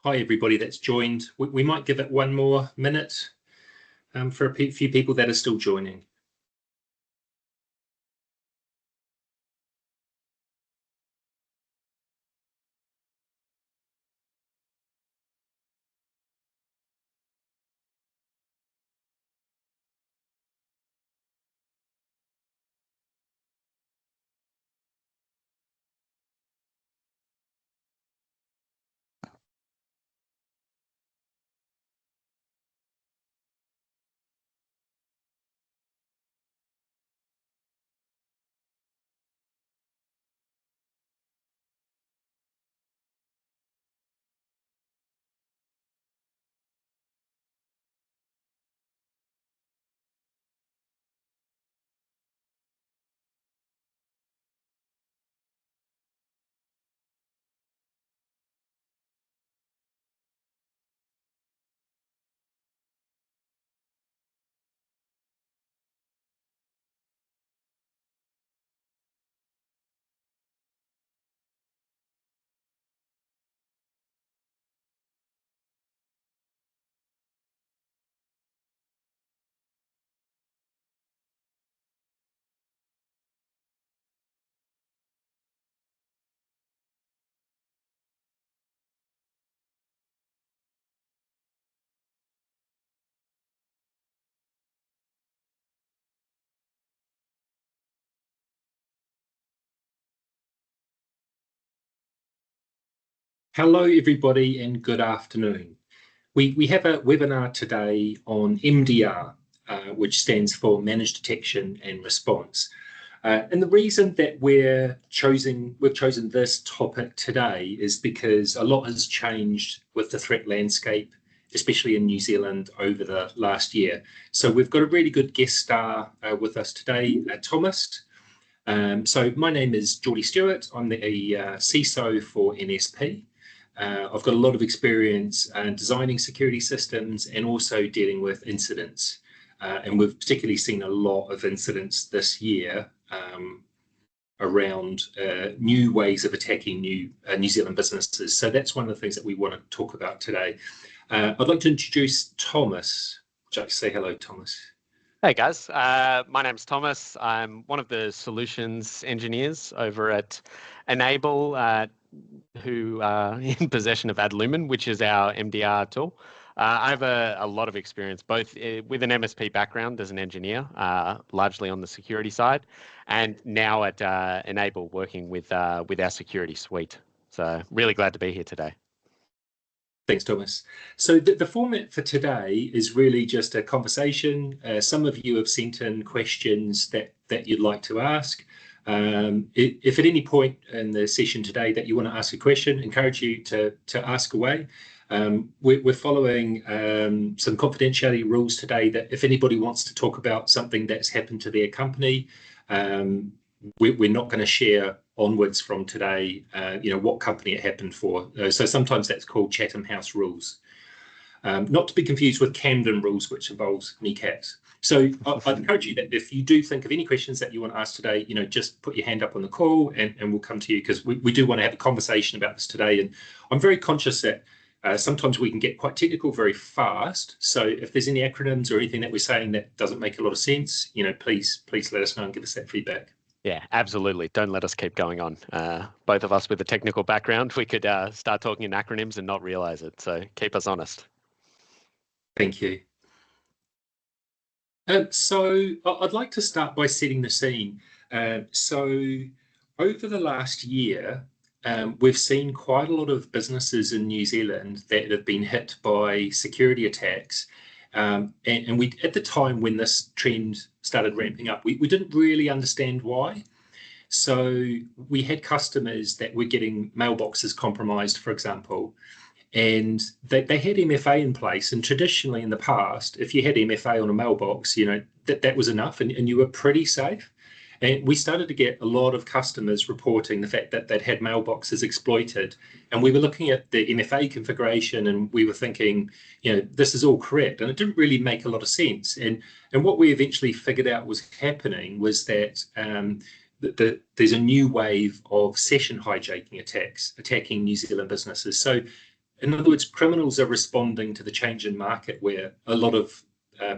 Hi, everybody that's joined. We might give it one more minute for a few people that are still joining. Hello, everybody, and good afternoon. We have a webinar today on MDR, which stands for Managed Detection and Response. And the reason that we've chosen this topic today is because a lot has changed with the threat landscape, especially in New Zealand over the last year. So we've got a really good guest star with us today, Thomas. So my name is Geordie Stewart. I'm the CISO for NSP. I've got a lot of experience designing security systems and also dealing with incidents. And we've particularly seen a lot of incidents this year around new ways of attacking New Zealand businesses. So that's one of the things that we want to talk about today. I'd like to introduce Thomas. Would you like to say hello, Thomas? Hey guys, my name's Thomas. I'm one of the solutions engineers over at Enable, who are in possession of Adlumin, which is our MDR tool. I have a lot of experience, both with an MSP background as an engineer, largely on the security side, and now at Enable working with our security suite. So really glad to be here today. Thanks, Thomas. So the format for today is really just a conversation. Some of you have sent in questions that you'd like to ask. If at any point in the session today that you want to ask a question, encourage you to ask away. We're following some confidentiality rules today that if anybody wants to talk about something that's happened to their company, we're not going to share onwards from today, what company it happened for. So sometimes that's called Chatham House rules. Not to be confused with Camden rules, which involves kneecaps. So I'd encourage you that if you do think of any questions that you want to ask today, just put your hand up on the call and we'll come to you, because we do want to have a conversation about this today. And I'm very conscious that sometimes we can get quite technical very fast. So if there's any acronyms or anything that we're saying that doesn't make a lot of sense, please let us know and give us that feedback. Yeah, absolutely. Don't let us keep going on. Both of us with a technical background, we could start talking in acronyms and not realize it. So keep us honest. Thank you. So I'd like to start by setting the scene. So over the last year, we've seen quite a lot of businesses in New Zealand that have been hit by security attacks. And we, at the time when this trend started ramping up, we didn't really understand why. So we had customers that were getting mailboxes compromised, for example, and they had MFA in place. And traditionally in the past, if you had MFA on a mailbox, that was enough and you were pretty safe. And we started to get a lot of customers reporting the fact that they'd had mailboxes exploited. And we were looking at the MFA configuration and we were thinking, this is all correct. And it didn't really make a lot of sense. And what we eventually figured out was happening was that there's a new wave of session hijacking attacks attacking New Zealand businesses. So in other words, criminals are responding to the change in market where a lot of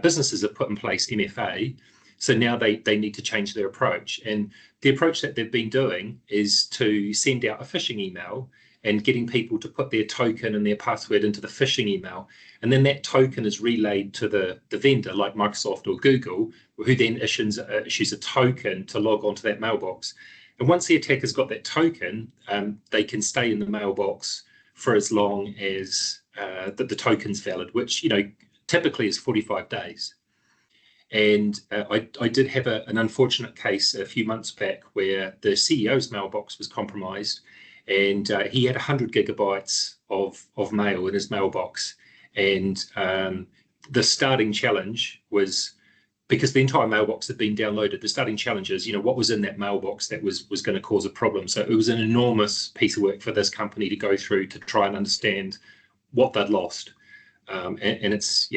businesses have put in place MFA. So now they need to change their approach. And the approach that they've been doing is to send out a phishing email and getting people to put their token and their password into the phishing email. And then that token is relayed to the vendor like Microsoft or Google, who then issues a token to log onto that mailbox. And once the attacker's got that token, they can stay in the mailbox for as long as the token's valid, which typically is 45 days. And I did have an unfortunate case a few months back where the CEO's mailbox was compromised, and he had 100 gigabytes of mail in his mailbox. And the starting challenge was, because the entire mailbox had been downloaded, the starting challenge is, what was in that mailbox that was going to cause a problem. So it was an enormous piece of work for this company to go through to try and understand what they'd lost. And it's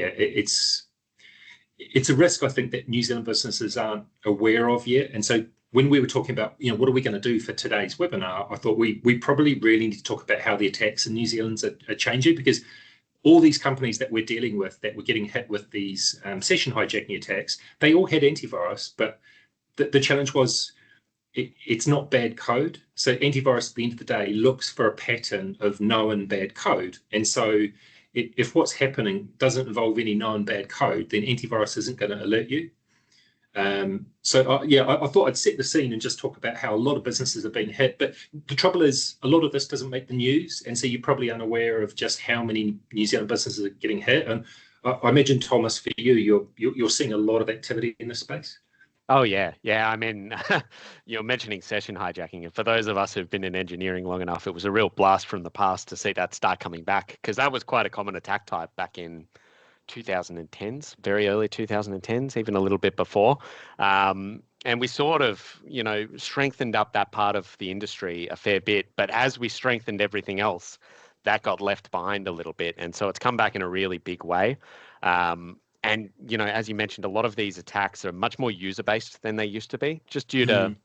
a risk, I think, that New Zealand businesses aren't aware of yet. And so when we were talking about, what are we going to do for today's webinar, I thought we probably really need to talk about how the attacks in New Zealand are changing, because all these companies that we're dealing with that were getting hit with these session hijacking attacks, they all had antivirus, but the challenge was it's not bad code. So antivirus at the end of the day looks for a pattern of known bad code. And so if what's happening doesn't involve any known bad code, then antivirus isn't going to alert you. I thought I'd set the scene and just talk about how a lot of businesses have been hit. But the trouble is, a lot of this doesn't make the news, and so you're probably unaware of just how many New Zealand businesses are getting hit. And I imagine, Thomas, for you, you're seeing a lot of activity in this space. Oh, yeah. I mean, you're mentioning session hijacking. And for those of us who've been in engineering long enough, it was a real blast from the past to see that start coming back, because that was quite a common attack type back in 2010s, very early 2010s, even a little bit before. And we sort of, strengthened up that part of the industry a fair bit. But as we strengthened everything else, that got left behind a little bit. And so it's come back in a really big way. And, as you mentioned, a lot of these attacks are much more user-based than they used to be, just due to,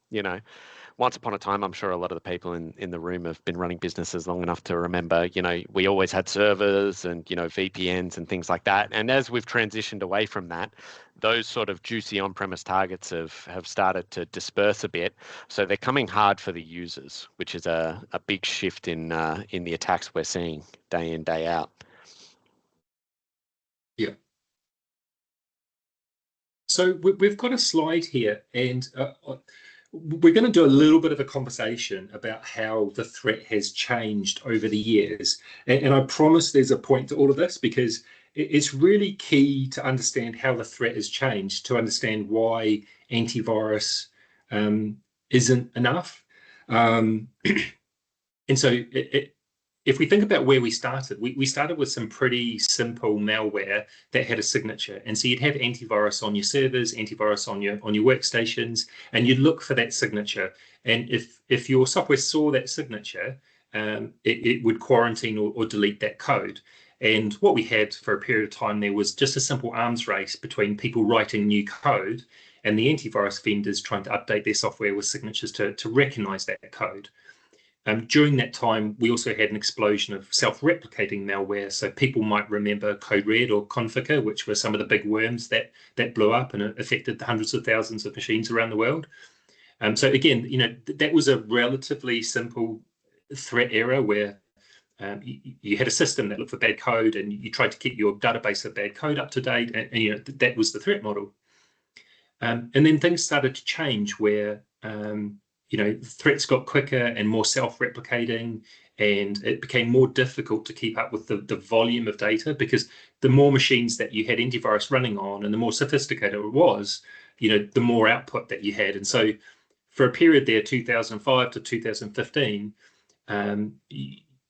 once upon a time, I'm sure a lot of the people in the room have been running businesses long enough to remember, we always had servers and, VPNs and things like that. And as we've transitioned away from that, those sort of juicy on-premise targets have started to disperse a bit. So they're coming hard for the users, which is a big shift in the attacks we're seeing day in, day out. Yeah. So we've got a slide here, and we're going to do a little bit of a conversation about how the threat has changed over the years. And I promise there's a point to all of this, because it's really key to understand how the threat has changed, to understand why antivirus isn't enough. And so if we think about where we started, we started with some pretty simple malware that had a signature. And so you'd have antivirus on your servers, antivirus on your workstations, and you'd look for that signature. And if your software saw that signature, it would quarantine or delete that code. And what we had for a period of time there was just a simple arms race between people writing new code and the antivirus vendors trying to update their software with signatures to recognize that code. During that time, we also had an explosion of self-replicating malware. So people might remember Code Red or Conficker, which were some of the big worms that blew up and affected hundreds of thousands of machines around the world. So again, that was a relatively simple threat era where you had a system that looked for bad code, and you tried to keep your database of bad code up to date, and that was the threat model. And then things started to change where threats got quicker and more self-replicating, and it became more difficult to keep up with the volume of data, because the more machines that you had antivirus running on and the more sophisticated it was, the more output that you had. And so for a period there, 2005 to 2015,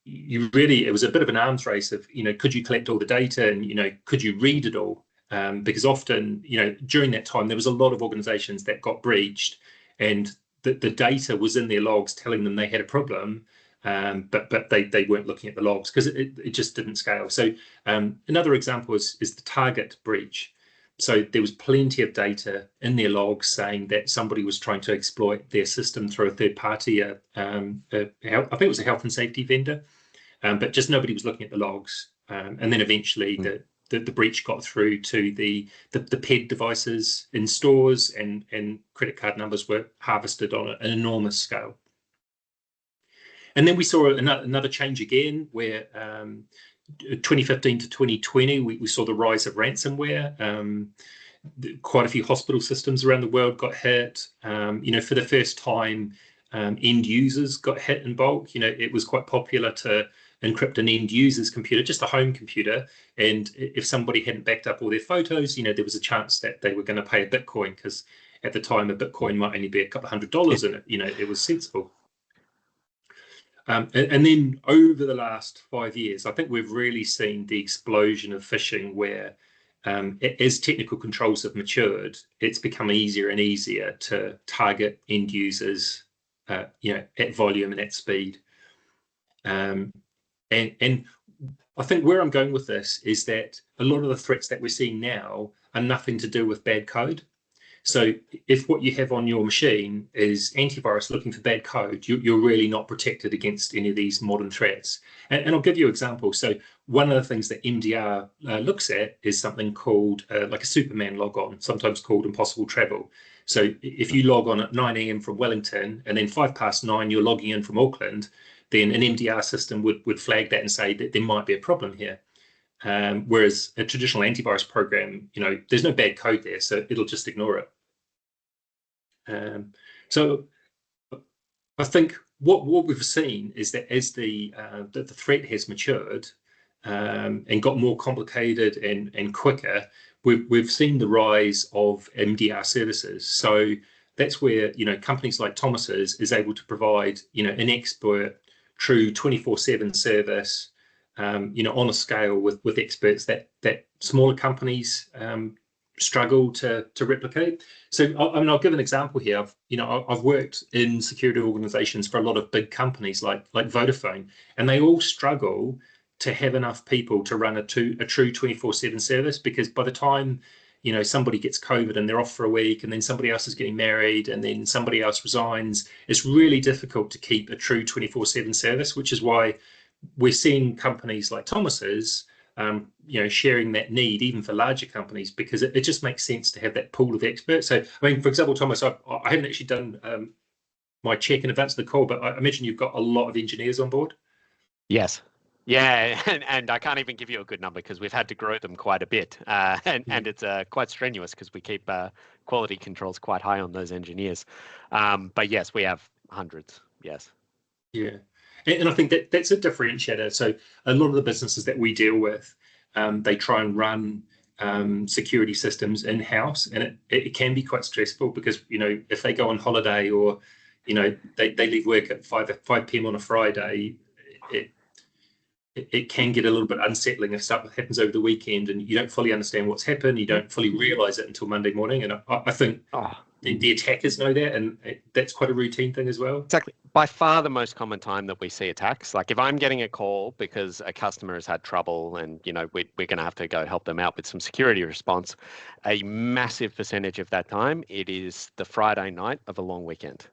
it was a bit of an arms race of, could you collect all the data, and, could you read it all? Because often, during that time, there was a lot of organizations that got breached, and the data was in their logs telling them they had a problem, but they weren't looking at the logs because it just didn't scale. So another example is the Target breach. So there was plenty of data in their logs saying that somebody was trying to exploit their system through a third party, I think it was a health and safety vendor. but just nobody was looking at the logs. And then eventually the breach got through to the PED devices in stores, and credit card numbers were harvested on an enormous scale. And then we saw another change again, where 2015 to 2020, we saw the rise of ransomware. Quite a few hospital systems around the world got hit. For the first time, end users got hit in bulk. It was quite popular to encrypt an end user's computer, just a home computer, and if somebody hadn't backed up all their photos, there was a chance that they were going to pay a Bitcoin, because at the time a Bitcoin might only be a couple $100, and it was sensible. And then over the last 5 years, I think we've really seen the explosion of phishing, where as technical controls have matured, it's become easier and easier to target end users, at volume and at speed. And I think where I'm going with this is that a lot of the threats that we're seeing now are nothing to do with bad code. So if what you have on your machine is antivirus looking for bad code, you're really not protected against any of these modern threats. And I'll give you an example. So one of the things that MDR looks at is something called like a Superman logon, sometimes called impossible travel. So if you log on at 9 a.m. from Wellington, and then 9:05 you're logging in from Auckland, then an MDR system would flag that and say that there might be a problem here. Whereas a traditional antivirus program, there's no bad code there, so it'll just ignore it. So I think what we've seen is that as the threat has matured and got more complicated and quicker, we've seen the rise of MDR services. So that's where companies like Thomas's is able to provide an expert, true 24/7 service, on a scale with experts that smaller companies struggle to replicate. So I'll give an example here. I've worked in security organizations for a lot of big companies like Vodafone, and they all struggle to have enough people to run a true 24/7 service, because by the time somebody gets COVID and they're off for a week, and then somebody else is getting married, and then somebody else resigns, it's really difficult to keep a true 24/7 service, which is why we're seeing companies like Thomas's sharing that need even for larger companies, because it just makes sense to have that pool of experts. So I mean, for example, Thomas, I haven't actually done my check in advance of the call, but I imagine you've got a lot of engineers on board. Yes. Yeah, and I can't even give you a good number, because we've had to grow them quite a bit, and it's quite strenuous, because we keep quality controls quite high on those engineers. But yes, we have hundreds. Yes. Yeah, and I think that's a differentiator. So a lot of the businesses that we deal with, they try and run security systems in-house, and it can be quite stressful, because if they go on holiday, or they leave work at 5 p.m. on a Friday, it can get a little bit unsettling if stuff happens over the weekend and you don't fully understand what's happened. You don't fully realize it until Monday morning. And I think the attackers know that, and that's quite a routine thing as well. Exactly. By far the most common time that we see attacks, like if I'm getting a call because a customer has had trouble and we're going to have to go help them out with some security response, a massive percentage of that time, it is the Friday night of a long weekend.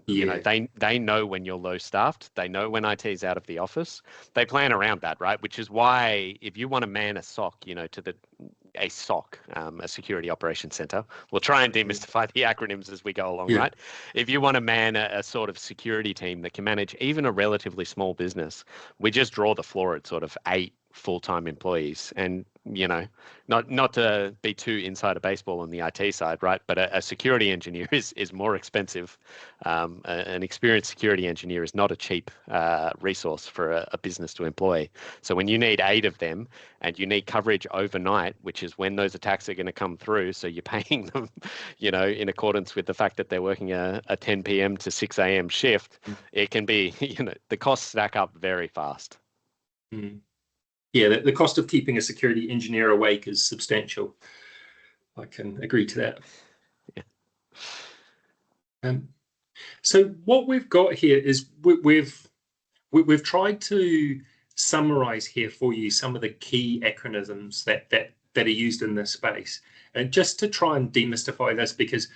They know when you're low staffed, they know when IT's out of the office, they plan around that, right? Which is why if you want to man a SOC, a SOC, a security operations center, we'll try and demystify the acronyms as we go along, right? If you want to man a sort of security team that can manage even a relatively small business, we just draw the floor at sort of 8 full-time employees. And not to be too inside of baseball on the IT side, right? But a security engineer is more expensive. An experienced security engineer is not a cheap resource for a business to employ. So when you need 8 of them and you need coverage overnight, which is when those attacks are going to come through, so you're paying them, in accordance with the fact that they're working a 10 p.m. to 6 a.m. shift, it can be, the costs stack up very fast. Mm. Yeah, the cost of keeping a security engineer awake is substantial. I can agree to that. Yeah. So what we've got here is we've tried to summarize here for you some of the key acronyms that are used in this space, and just to try and demystify this, because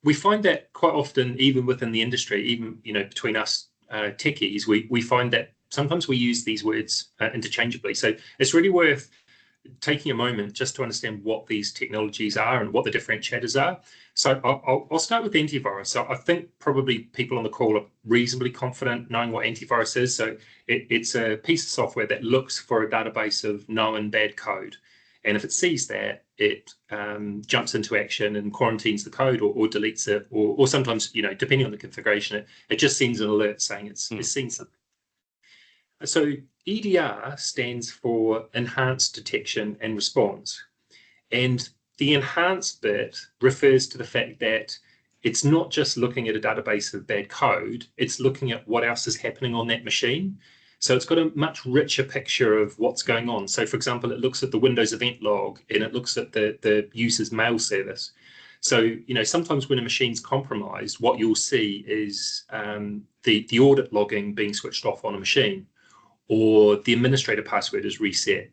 we find that quite often, even within the industry, even between us techies, we find that sometimes we use these words interchangeably. So it's really worth taking a moment just to understand what these technologies are and what the differentiators are. So I'll start with antivirus. So I think probably people on the call are reasonably confident knowing what antivirus is. So it's a piece of software that looks for a database of known bad code. And if it sees that, it jumps into action and quarantines the code or deletes it, or sometimes, depending on the configuration, it just sends an alert saying it's seen something. So EDR stands for Enhanced Detection and Response. And the enhanced bit refers to the fact that it's not just looking at a database of bad code, it's looking at what else is happening on that machine. So it's got a much richer picture of what's going on. So for example, it looks at the Windows event log and it looks at the user's mail service. So, sometimes when a machine's compromised, what you'll see is the audit logging being switched off on a machine, or the administrator password is reset.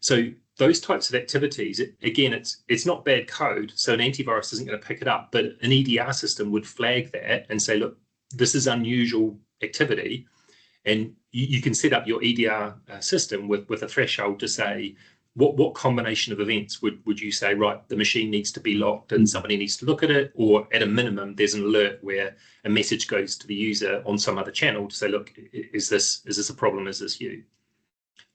So those types of activities, again, it's not bad code, so an antivirus isn't going to pick it up, but an EDR system would flag that and say, look, this is unusual activity. And you can set up your EDR system with a threshold to say, what combination of events would you say, right, the machine needs to be locked and somebody needs to look at it, or at a minimum, there's an alert where a message goes to the user on some other channel to say, look, is this a problem? Is this you?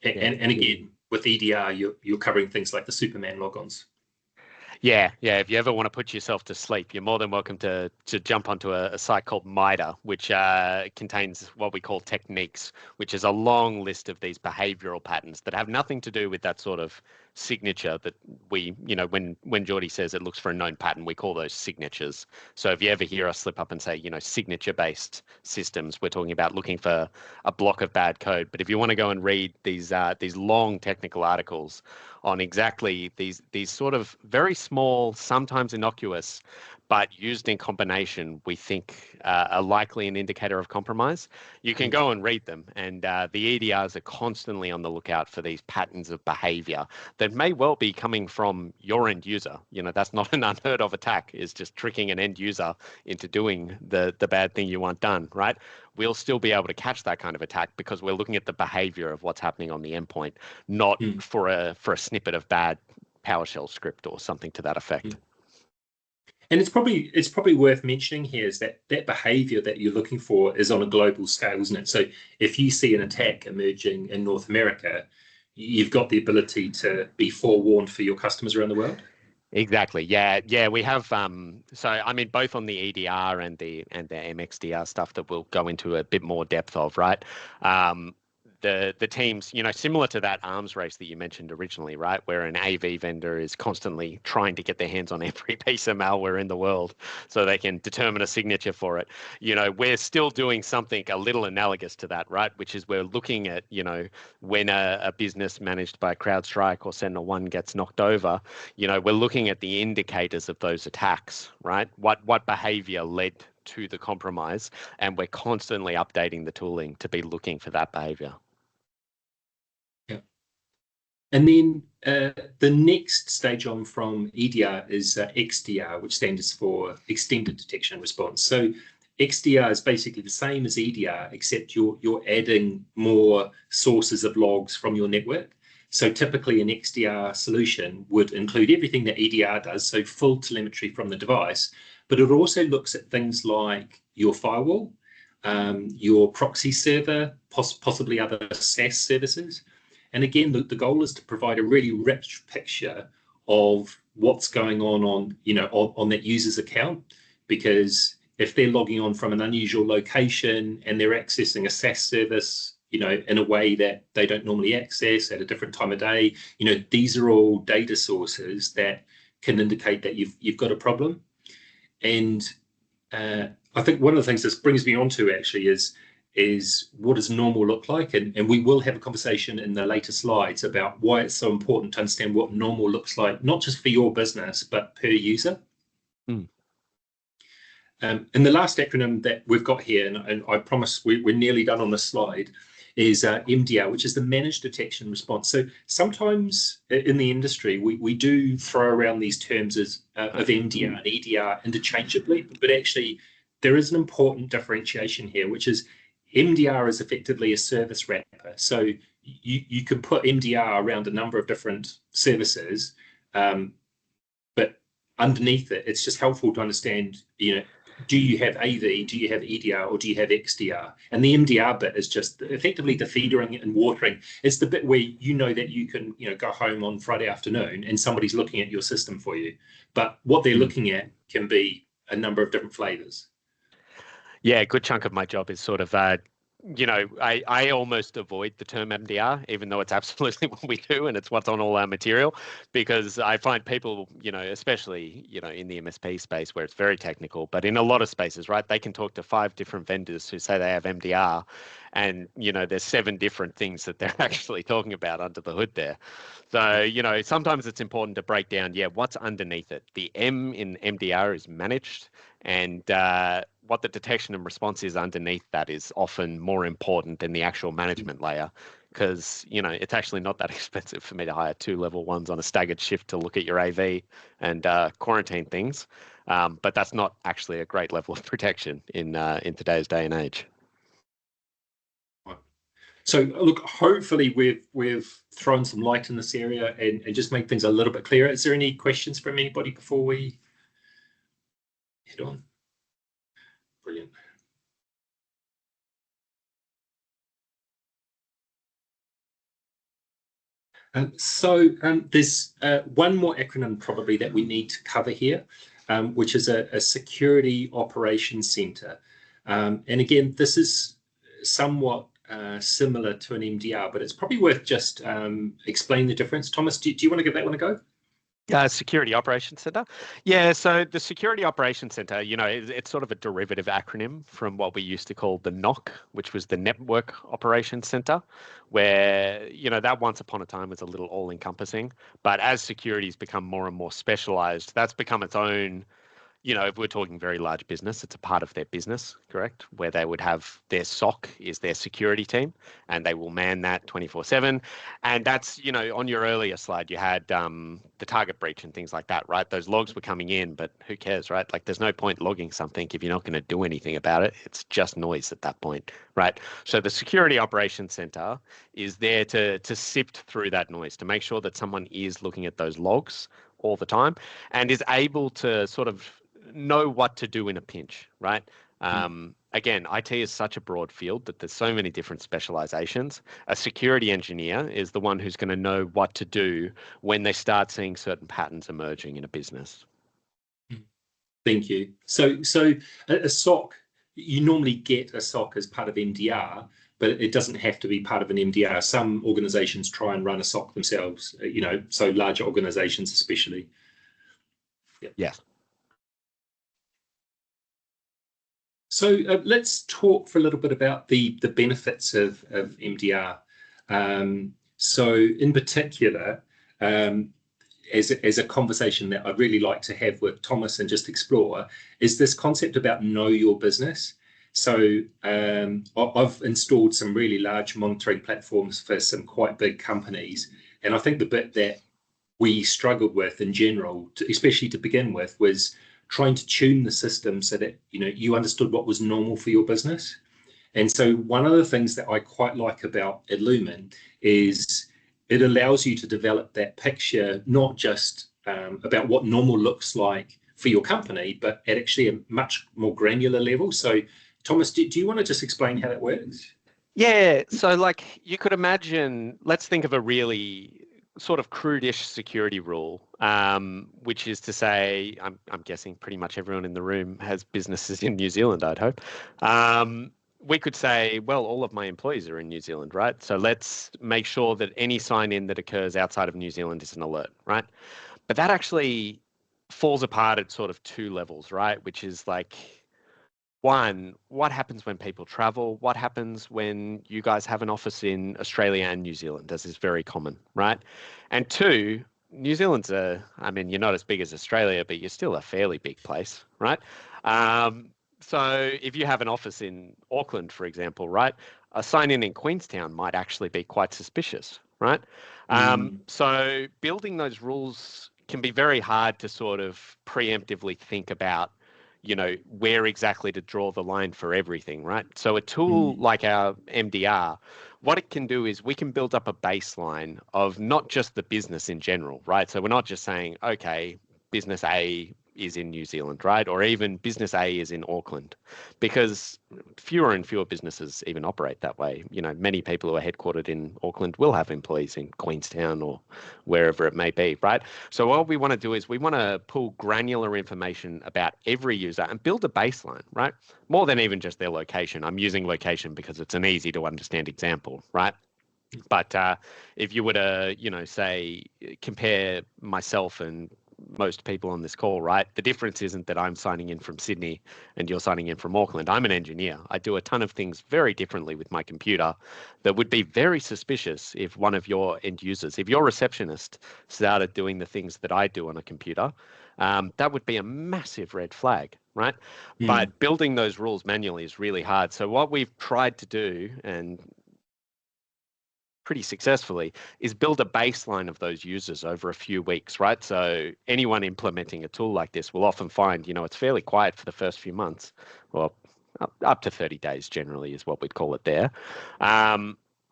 And again, with EDR, you're covering things like the Superman logons. Yeah. If you ever want to put yourself to sleep, you're more than welcome to jump onto a site called MEDR, which contains what we call techniques, which is a long list of these behavioral patterns that have nothing to do with that sort of signature that we, when Geordie says it looks for a known pattern, we call those signatures. So if you ever hear us slip up and say, signature-based systems, we're talking about looking for a block of bad code. But if you want to go and read these long technical articles on exactly these sort of very small, sometimes innocuous, but used in combination, we think are likely an indicator of compromise. You can go and read them, and the EDRs are constantly on the lookout for these patterns of behavior that may well be coming from your end user. That's not an unheard of attack, is just tricking an end user into doing the bad thing you want done, right? We'll still be able to catch that kind of attack because we're looking at the behavior of what's happening on the endpoint, not for a snippet of bad PowerShell script or something to that effect. And it's probably worth mentioning here is that behavior that you're looking for is on a global scale, isn't it? So if you see an attack emerging in North America, you've got the ability to be forewarned for your customers around the world. Exactly. Yeah. We have so I mean both on the EDR and the MXDR stuff that we'll go into a bit more depth of, right? The teams, similar to that arms race that you mentioned originally, right, where an AV vendor is constantly trying to get their hands on every piece of malware in the world so they can determine a signature for it. We're still doing something a little analogous to that, right, which is we're looking at, when a business managed by CrowdStrike or SentinelOne gets knocked over, we're looking at the indicators of those attacks, right? What behavior led to the compromise, and we're constantly updating the tooling to be looking for that behavior. And then the next stage on from EDR is XDR, which stands for Extended Detection and Response. So XDR is basically the same as EDR, except you're adding more sources of logs from your network. So typically an XDR solution would include everything that EDR does, so full telemetry from the device, but it also looks at things like your firewall, your proxy server, possibly other SaaS services. And again, the goal is to provide a really rich picture of what's going on that user's account, because if they're logging on from an unusual location and they're accessing a SaaS service, in a way that they don't normally access at a different time of day, these are all data sources that can indicate that you've got a problem. And I think one of the things this brings me on to actually is what does normal look like? And we will have a conversation in the later slides about why it's so important to understand what normal looks like, not just for your business, but per user. And the last acronym that we've got here, and I promise we're nearly done on this slide, is MDR, which is the Managed Detection Response. So sometimes in the industry, we do throw around these terms of MDR and EDR interchangeably, but actually there is an important differentiation here, which is MDR is effectively a service wrapper. So you can put MDR around a number of different services, but underneath it, it's just helpful to understand, do you have AV, do you have EDR, or do you have XDR? And the MDR bit is just effectively the feedering and watering. It's the bit where that you can go home on Friday afternoon and somebody's looking at your system for you. But what they're looking at can be a number of different flavors. Yeah, a good chunk of my job is sort of, I almost avoid the term MDR, even though it's absolutely what we do and it's what's on all our material, because I find people, especially, in the MSP space where it's very technical, but in a lot of spaces, right, they can talk to 5 different vendors who say they have MDR, and, there's 7 different things that they're actually talking about under the hood there. So, sometimes it's important to break down, what's underneath it. The M in MDR is managed, and what the detection and response is underneath that is often more important than the actual management layer, because it's actually not that expensive for me to hire 2 level 1s on a staggered shift to look at your AV and quarantine things, but that's not actually a great level of protection in today's day and age. So look, hopefully we've thrown some light in this area and just made things a little bit clearer. Is there any questions from anybody before we head on? Brilliant. So there's one more acronym probably that we need to cover here, which is a Security Operations Center. And again, this is somewhat similar to an MDR, but it's probably worth just explaining the difference. Thomas, do you want to give that one a go? Security Operations Center. Yeah, so the Security Operations Center, it's sort of a derivative acronym from what we used to call the NOC, which was the Network Operations Center, where, that once upon a time was a little all-encompassing. But as security's become more and more specialized, that's become its own. If we're talking very large business, it's a part of their business, correct? Where they would have their SOC is their security team, and they will man that 24/7. And that's, on your earlier slide, you had the target breach and things like that, right? Those logs were coming in, but who cares, right? Like, there's no point logging something if you're not going to do anything about it. It's just noise at that point, right? So the Security Operations Center is there to sift through that noise, to make sure that someone is looking at those logs all the time and is able to sort of know what to do in a pinch, right? Again, IT is such a broad field that there's so many different specializations. A security engineer is the one who's going to know what to do when they start seeing certain patterns emerging in a business. Thank you. So a SOC, you normally get a SOC as part of MDR, but it doesn't have to be part of an MDR. Some organizations try and run a SOC themselves, so larger organizations especially. Yep. Yes. So let's talk for a little bit about the benefits of MDR. So in particular, as a conversation that I'd really like to have with Thomas and just explore, is this concept about know your business. So I've installed some really large monitoring platforms for some quite big companies. And I think the bit that we struggled with in general, especially to begin with, was trying to tune the system so that you understood what was normal for your business. And so one of the things that I quite like about Adlumin is it allows you to develop that picture, not just about what normal looks like for your company, but at actually a much more granular level. So Thomas, do you want to just explain how that works? Yeah, so like you could imagine, let's think of a really sort of crudish security rule, which is to say, I'm guessing pretty much everyone in the room has businesses in New Zealand, I'd hope. We could say, well, all of my employees are in New Zealand, right? So let's make sure that any sign-in that occurs outside of New Zealand is an alert, right? But that actually falls apart at sort of 2 levels, right? Which is like, 1, what happens when people travel? What happens when you guys have an office in Australia and New Zealand, as is very common, right? And 2, New Zealand's you're not as big as Australia, but you're still a fairly big place, right? So if you have an office in Auckland, for example, right, a sign-in in Queenstown might actually be quite suspicious, right? So building those rules can be very hard to sort of preemptively think about, where exactly to draw the line for everything, right? So a tool like our MDR, what it can do is we can build up a baseline of not just the business in general, right? So we're not just saying, okay, business A is in New Zealand, right? Or even business A is in Auckland, because fewer and fewer businesses even operate that way. Many people who are headquartered in Auckland will have employees in Queenstown or wherever it may be, right? So what we want to do is we want to pull granular information about every user and build a baseline, right? More than even just their location. I'm using location because it's an easy to understand example, right? But if you were to, say, compare myself and most people on this call, right? The difference isn't that I'm signing in from Sydney and you're signing in from Auckland. I'm an engineer. I do a ton of things very differently with my computer that would be very suspicious if one of your end users, if your receptionist started doing the things that I do on a computer, that would be a massive red flag, right? But building those rules manually is really hard. So what we've tried to do, and pretty successfully, is build a baseline of those users over a few weeks, right? So anyone implementing a tool like this will often find, it's fairly quiet for the first few months, or up to 30 days generally is what we'd call it there.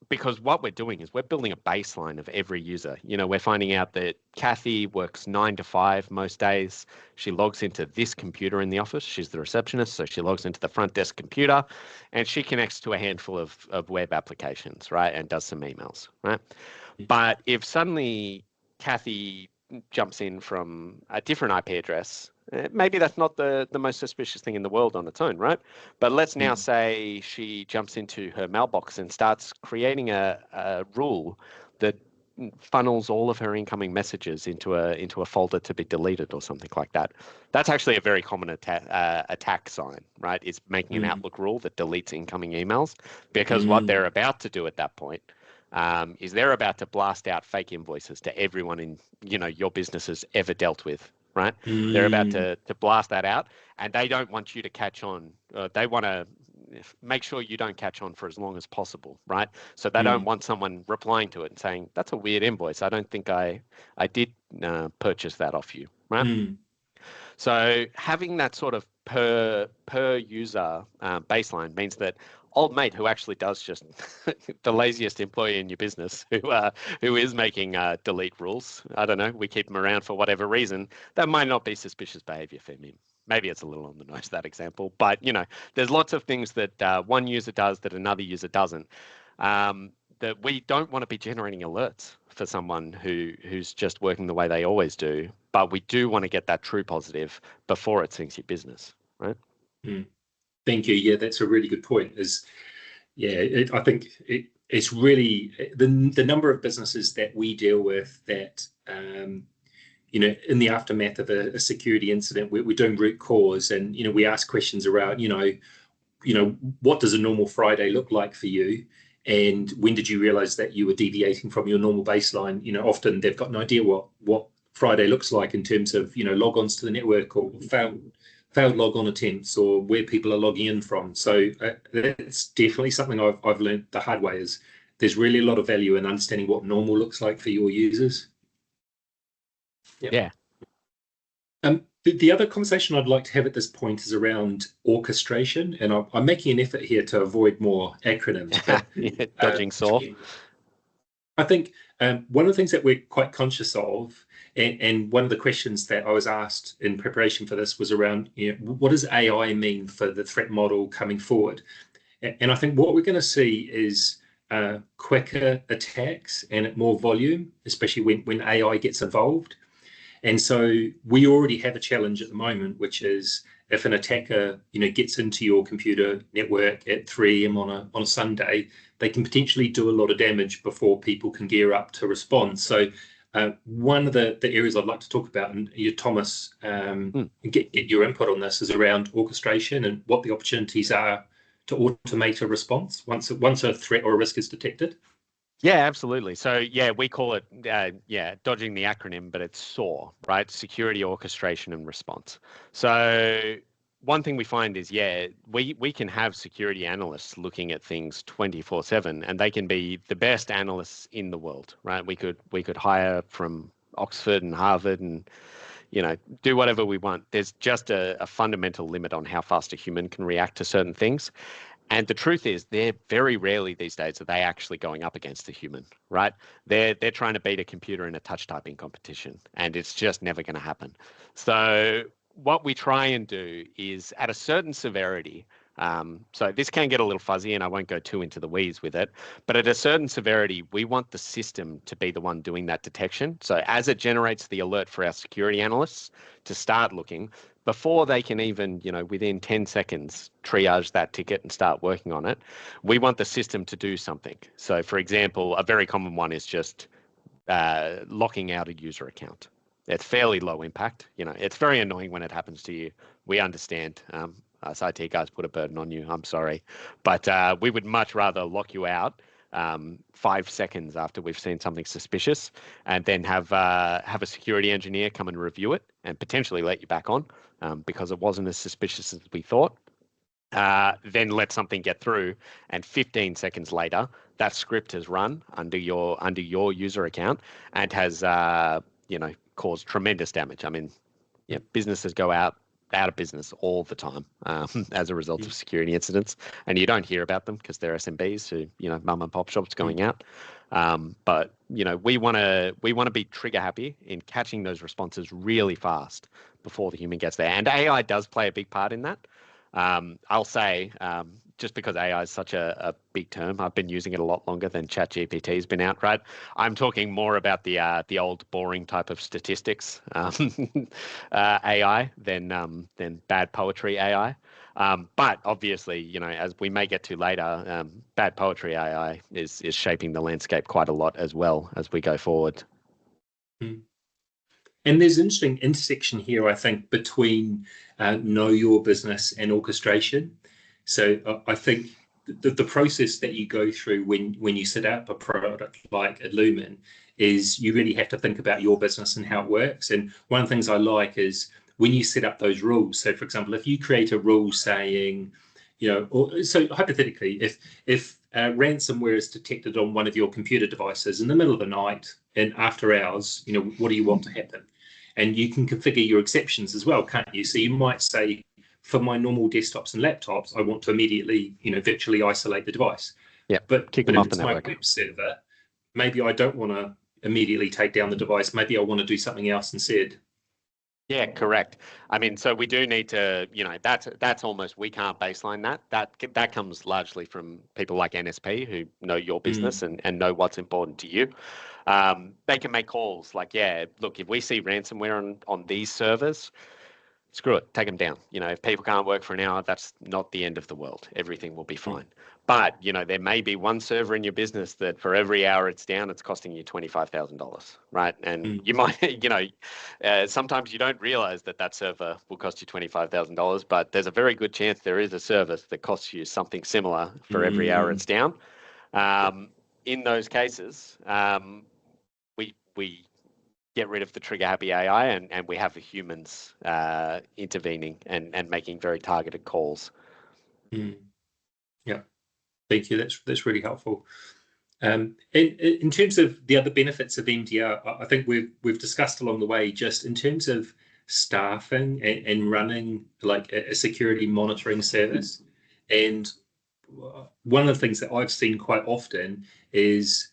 Because what we're doing is we're building a baseline of every user. We're finding out that Kathy works 9 to 5 most days. She logs into this computer in the office. She's the receptionist, so she logs into the front desk computer, and she connects to a handful of web applications, right, and does some emails, right? But if suddenly Kathy jumps in from a different IP address, maybe that's not the most suspicious thing in the world on its own, right? But let's now say she jumps into her mailbox and starts creating a rule that funnels all of her incoming messages into a folder to be deleted or something like that. That's actually a very common attack sign, right? It's making an Outlook rule that deletes incoming emails, because what they're about to do at that point is they're about to blast out fake invoices to everyone in your business has ever dealt with. Right? They're about to blast that out, and they don't want you to catch on. They want to make sure you don't catch on for as long as possible, right? So they don't want someone replying to it and saying, that's a weird invoice. I don't think I did purchase that off you, right? So having that sort of per user baseline means that old mate who actually does just the laziest employee in your business who is making delete rules, I don't know, we keep them around for whatever reason, that might not be suspicious behavior for him. Maybe it's a little on the nose, that example, but there's lots of things that one user does that another user doesn't, that we don't want to be generating alerts for someone who's just working the way they always do, but we do want to get that true positive before it sinks your business, right? Thank you. Yeah, that's a really good point. I think it's really the number of businesses that we deal with that, in the aftermath of a security incident, we're doing root cause, and we ask questions around, what does a normal Friday look like for you, and when did you realize that you were deviating from your normal baseline? Often they've got no idea what Friday looks like in terms of logons to the network, or failed logon attempts, or where people are logging in from. So that's definitely something I've learned the hard way, is there's really a lot of value in understanding what normal looks like for your users. Yeah. The other conversation I'd like to have at this point is around orchestration, and I'm making an effort here to avoid more acronyms. But, dodging SOAR. I think one of the things that we're quite conscious of, and one of the questions that I was asked in preparation for this was around, what does AI mean for the threat model coming forward? And I think what we're going to see is quicker attacks and at more volume, especially when AI gets involved. And so we already have a challenge at the moment, which is if an attacker, gets into your computer network at 3 a.m. on a Sunday, they can potentially do a lot of damage before people can gear up to respond. So one of the areas I'd like to talk about, and Thomas, get your input on this, is around orchestration and what the opportunities are to automate a response once a threat or a risk is detected. Yeah, absolutely. So we call it, dodging the acronym, but it's SOAR, right? Security, orchestration, and response. So one thing we find is, we can have security analysts looking at things 24/7, and they can be the best analysts in the world, right? We could hire from Oxford and Harvard and do whatever we want. There's just a fundamental limit on how fast a human can react to certain things. And the truth is, they're very rarely these days are they actually going up against a human, right? They're trying to beat a computer in a touch typing competition, and it's just never going to happen. So what we try and do is at a certain severity. So this can get a little fuzzy, and I won't go too into the weeds with it. But at a certain severity, we want the system to be the one doing that detection. So as it generates the alert for our security analysts to start looking, before they can even, within 10 seconds, triage that ticket and start working on it, we want the system to do something. So, for example, a very common one is just locking out a user account. It's fairly low impact. It's very annoying when it happens to you. We understand. Us IT guys put a burden on you. I'm sorry. But we would much rather lock you out 5 seconds after we've seen something suspicious, and then have a security engineer come and review it and potentially let you back on because it wasn't as suspicious as we thought. Then let something get through, and 15 seconds later, that script has run under your user account and has caused tremendous damage. I mean, businesses go out of business all the time as a result of security incidents, and you don't hear about them because they're SMBs who, mum and pop shops going out. But we want to be trigger happy in catching those responses really fast before the human gets there, and AI does play a big part in that. I'll say, just because AI is such a big term, I've been using it a lot longer than ChatGPT has been out, right? I'm talking more about the old boring type of statistics AI than bad poetry AI. But obviously, as we may get to later, bad poetry AI is shaping the landscape quite a lot as well as we go forward. And there's an interesting intersection here, I think, between know your business and orchestration. So I think the process that you go through when you set up a product like Adlumin is you really have to think about your business and how it works. And one of the things I like is when you set up those rules. So, for example, if you create a rule saying, so hypothetically, if ransomware is detected on one of your computer devices in the middle of the night and after hours, what do you want to happen? And you can configure your exceptions as well, can't you? So you might say, for my normal desktops and laptops, I want to immediately, virtually isolate the device. Yeah, but kick them if off it's the my network. web server, maybe I don't want to immediately take down the device. Maybe I want to do something else instead. Yeah, correct. I mean, so we do need to, that's almost, we can't baseline that. That comes largely from people like NSP who know your business and know what's important to you. They can make calls like, look, if we see ransomware on these servers, screw it, take them down. If people can't work for an hour, that's not the end of the world. Everything will be fine. But, there may be one server in your business that for every hour it's down, it's costing you $25,000, right? And you might, sometimes you don't realize that server will cost you $25,000, but there's a very good chance there is a service that costs you something similar for every hour it's down. In those cases, we get rid of the trigger happy AI and we have the humans intervening and making very targeted calls. Yeah, thank you. That's really helpful. In terms of the other benefits of MDR, I think we've discussed along the way, just in terms of staffing and running like a security monitoring service. And one of the things that I've seen quite often is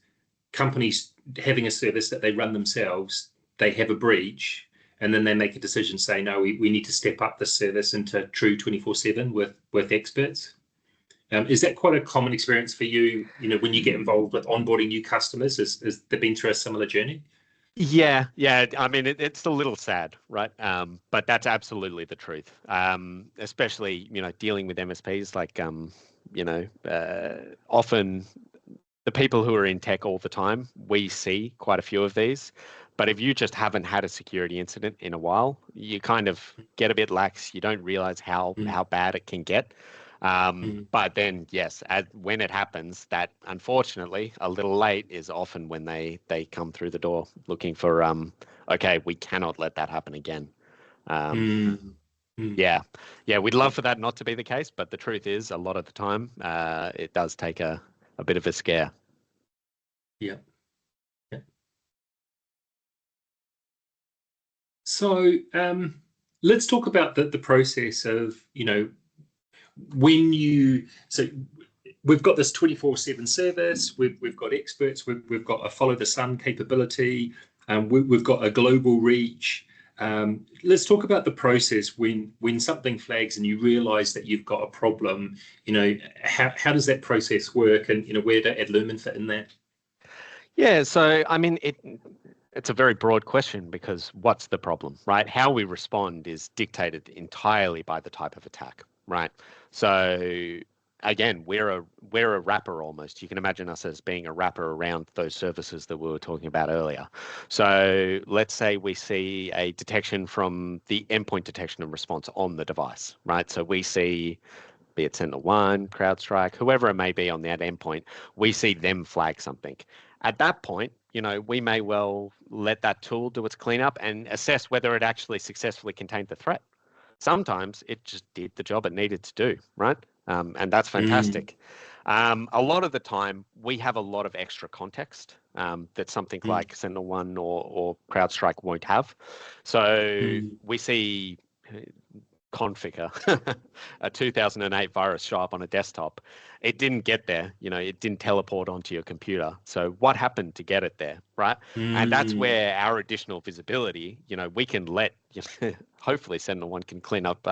companies having a service that they run themselves, they have a breach, and then they make a decision saying, no, we need to step up this service into true 24/7 with experts. Is that quite a common experience for you, when you get involved with onboarding new customers? Has they been through a similar journey? Yeah. I mean, it's a little sad, right? But that's absolutely the truth. Especially, dealing with MSPs, like, often the people who are in tech all the time, we see quite a few of these. But if you just haven't had a security incident in a while, you kind of get a bit lax. You don't realize how bad it can get. But then, yes, when it happens, that unfortunately a little late is often when they come through the door looking for, okay, we cannot let that happen again. Yeah, we'd love for that not to be the case, but the truth is a lot of the time it does take a bit of a scare. Yeah. So let's talk about the process of, when so we've got this 24/7 service, we've got experts, we've got a follow the sun capability, and we've got a global reach. Let's talk about the process when something flags and you realize that you've got a problem. How does that process work, and where do Adlumin fit in that? Yeah, so I mean, it's a very broad question because what's the problem, right? How we respond is dictated entirely by the type of attack, right? So again, we're a wrapper almost. You can imagine us as being a wrapper around those services that we were talking about earlier. So let's say we see a detection from the endpoint detection and response on the device, right? So we see, be it Sentinel-1, CrowdStrike, whoever it may be on that endpoint, we see them flag something. At that point, we may well let that tool do its cleanup and assess whether it actually successfully contained the threat. Sometimes it just did the job it needed to do, right? And that's fantastic. A lot of the time, we have a lot of extra context that something like Sentinel-1 or CrowdStrike won't have. So we see Configure, a 2008 virus show up on a desktop. It didn't get there, it didn't teleport onto your computer. So what happened to get it there, right? And that's where our additional visibility, we can let, hopefully Sentinel-1 can clean up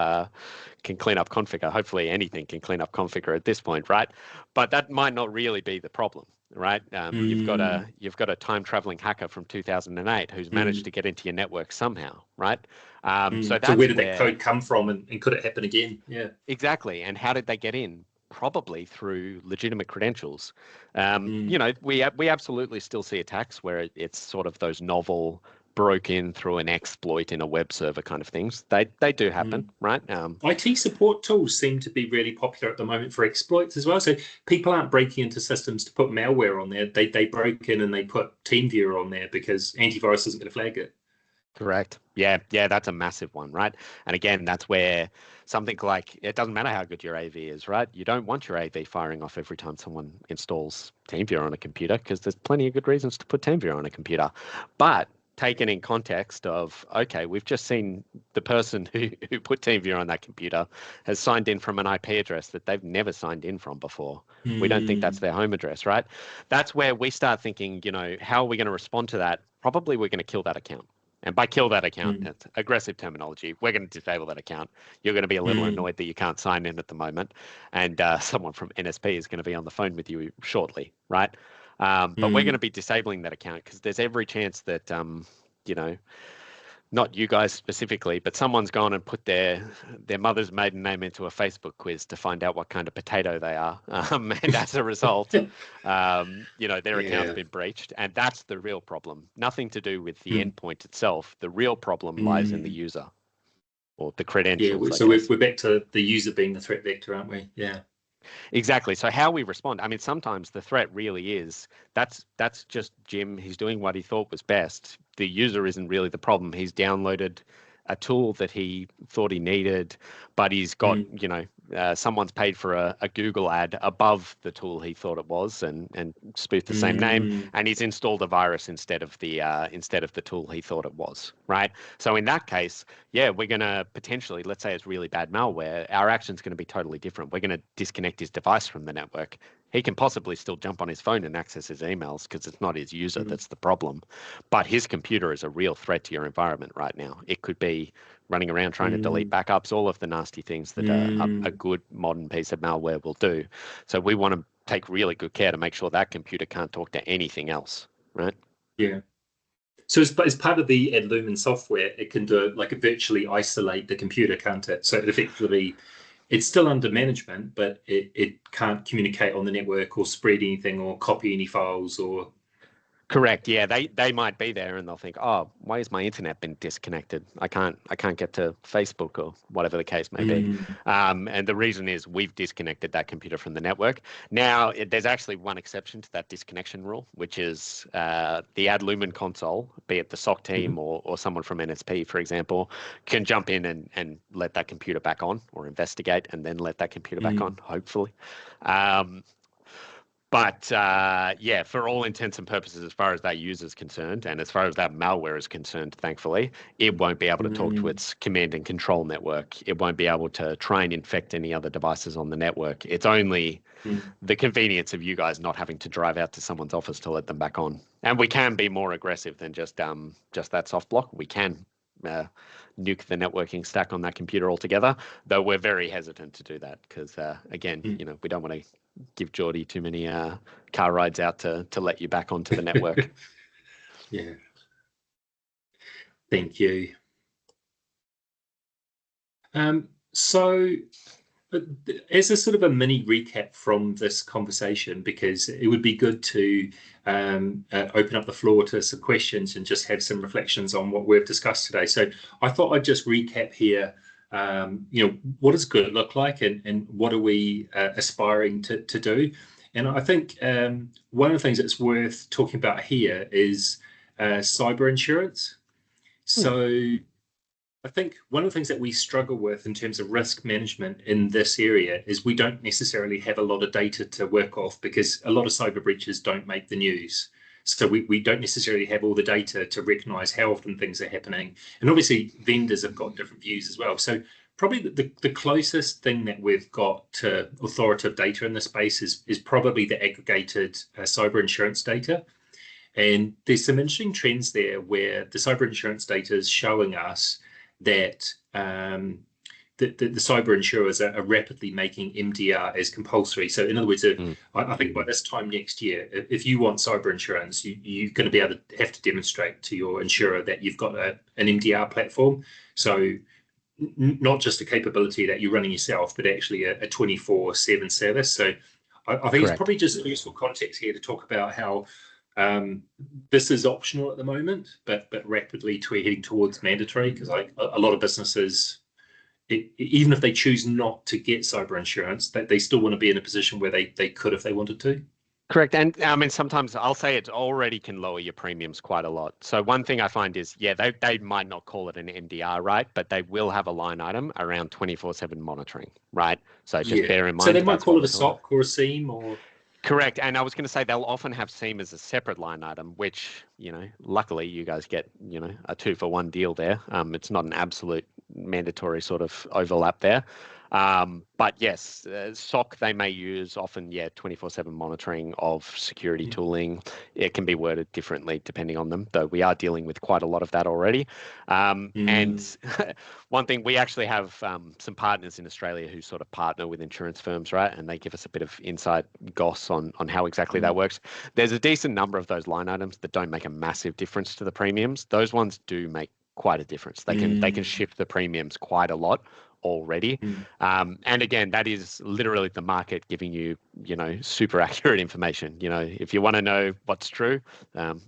Configure. Hopefully anything can clean up Configure at this point, right? But that might not really be the problem, right? You've got a time traveling hacker from 2008 who's managed to get into your network somehow, right? So where did that code come from, and could it happen again? Yeah, exactly. And how did they get in? Probably through legitimate credentials. We absolutely still see attacks where it's sort of those novel broke in through an exploit in a web server kind of things. They do happen, right? IT support tools seem to be really popular at the moment for exploits as well. So people aren't breaking into systems to put malware on there. They broke in and they put TeamViewer on there because antivirus isn't going to flag it. Correct. Yeah, that's a massive one, right? And again, that's where something like, it doesn't matter how good your AV is, right? You don't want your AV firing off every time someone installs TeamViewer on a computer because there's plenty of good reasons to put TeamViewer on a computer. But taken in context of, okay, we've just seen the person who put TeamViewer on that computer has signed in from an IP address that they've never signed in from before. We don't think that's their home address, right? That's where we start thinking, how are we going to respond to that? Probably we're going to kill that account. And by kill that account, that's aggressive terminology. We're going to disable that account. You're going to be a little annoyed that you can't sign in at the moment. And someone from NSP is going to be on the phone with you shortly, right? But we're going to be disabling that account because there's every chance that, not you guys specifically, but someone's gone and put their mother's maiden name into a Facebook quiz to find out what kind of potato they are. And as a result, their account's been breached. And that's the real problem. Nothing to do with the endpoint itself. The real problem lies in the user or the credentials. Yeah, so we're back to the user being the threat vector, aren't we? Yeah. Exactly. So how we respond, I mean, sometimes the threat really is, that's just Jim, he's doing what he thought was best. The user isn't really the problem. He's downloaded a tool that he thought he needed, but he's got, someone's paid for a Google ad above the tool he thought it was and spoofed the same name, and he's installed a virus instead of the tool he thought it was, right? So in that case, yeah, we're going to potentially, let's say it's really bad malware, our action's going to be totally different. We're going to disconnect his device from the network. He can possibly still jump on his phone and access his emails because it's not his user that's the problem. But his computer is a real threat to your environment right now. It could be running around trying to delete backups, all of the nasty things that a good modern piece of malware will do. So we want to take really good care to make sure that computer can't talk to anything else, right? Yeah. So as part of the Adlumin software, it can do like virtually isolate the computer, can't it? So it effectively, it's still under management, but it can't communicate on the network or spread anything or copy any files or. Correct. Yeah, they might be there and they'll think, oh, why has my internet been disconnected? I can't get to Facebook or whatever the case may be. And the reason is we've disconnected that computer from the network. Now, there's actually one exception to that disconnection rule, which is the Adlumin console, be it the SOC team or someone from NSP, for example, can jump in and let that computer back on or investigate and then let that computer back on, hopefully. But yeah, for all intents and purposes, as far as that user is concerned, and as far as that malware is concerned, thankfully, it won't be able to talk to its command and control network. It won't be able to try and infect any other devices on the network. It's only the convenience of you guys not having to drive out to someone's office to let them back on. And we can be more aggressive than just that soft block. We can nuke the networking stack on that computer altogether, though we're very hesitant to do that because, again, we don't want to give Geordie too many car rides out to let you back onto the network. Yeah. Thank you. So as a sort of a mini recap from this conversation, because it would be good to open up the floor to some questions and just have some reflections on what we've discussed today. So I thought I'd just recap here, what does good look like and what are we aspiring to do? And I think one of the things that's worth talking about here is cyber insurance. So I think one of the things that we struggle with in terms of risk management in this area is we don't necessarily have a lot of data to work off because a lot of cyber breaches don't make the news. So we don't necessarily have all the data to recognize how often things are happening. And obviously vendors have got different views as well. So probably the closest thing that we've got to authoritative data in this space is probably the aggregated cyber insurance data. And there's some interesting trends there where the cyber insurance data is showing us that the cyber insurers are rapidly making MDR as compulsory. So in other words, I think by this time next year, if you want cyber insurance, you're going to be able to have to demonstrate to your insurer that you've got an MDR platform. So not just a capability that you're running yourself, but actually a 24/7 service. So I think it's probably just useful context here to talk about how this is optional at the moment, but rapidly heading towards mandatory, because a lot of businesses, even if they choose not to get cyber insurance, they still want to be in a position where they could if they wanted to. Correct. And I mean, sometimes I'll say it already can lower your premiums quite a lot. So one thing I find is, they might not call it an MDR, right? But they will have a line item around 24/7 monitoring, right? So just bear in mind. So they might call it a SOC or a SIEM or... Correct. And I was going to say they'll often have SIEM as a separate line item, which, luckily you guys get, a 2-for-1 deal there. It's not an absolute mandatory sort of overlap there. But yes, SOC they may use often, 24/7 monitoring of security tooling. It can be worded differently depending on them, though we are dealing with quite a lot of that already. And one thing, we actually have some partners in Australia who sort of partner with insurance firms, right? And they give us a bit of inside goss on how exactly that works. There's a decent number of those line items that don't make a massive difference to the premiums. Those ones do make quite a difference. They can shift the premiums quite a lot already. And again, that is literally the market giving you, super accurate information. If you want to know what's true,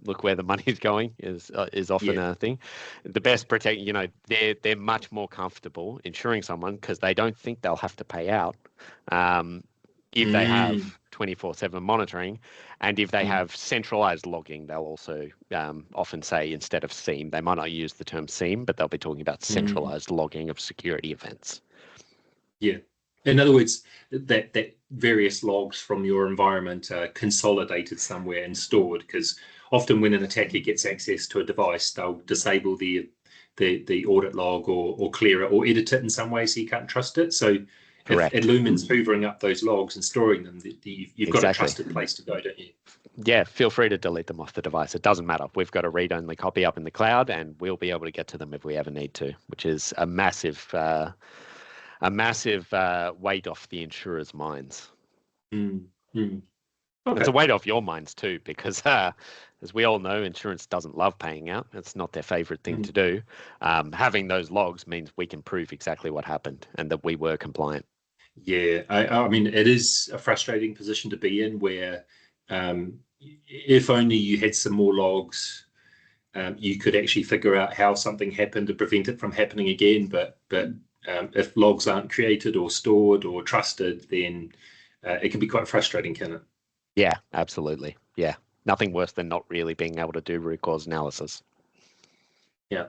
look where the money is going is often a thing. The best protect, they're much more comfortable insuring someone because they don't think they'll have to pay out if they have 24/7 monitoring. And if they have centralized logging, they'll also often say, instead of SIEM, they might not use the term SIEM, but they'll be talking about centralized logging of security events. Yeah. In other words, that various logs from your environment are consolidated somewhere and stored, because often when an attacker gets access to a device, they'll disable the audit log or clear it or edit it in some way so you can't trust it. So Correct. If Adlumin's hoovering up those logs and storing them, you've got a trusted place to go, don't you? Yeah, feel free to delete them off the device. It doesn't matter. We've got a read-only copy up in the cloud, and we'll be able to get to them if we ever need to, which is a massive weight off the insurer's minds. Okay. It's a weight off your minds too, because as we all know, insurance doesn't love paying out. It's not their favorite thing to do. Having those logs means we can prove exactly what happened and that we were compliant. Yeah, I mean, it is a frustrating position to be in where if only you had some more logs, you could actually figure out how something happened to prevent it from happening again. But if logs aren't created or stored or trusted, then it can be quite frustrating, can it? Yeah, absolutely. Yeah, nothing worse than not really being able to do root cause analysis. Yeah.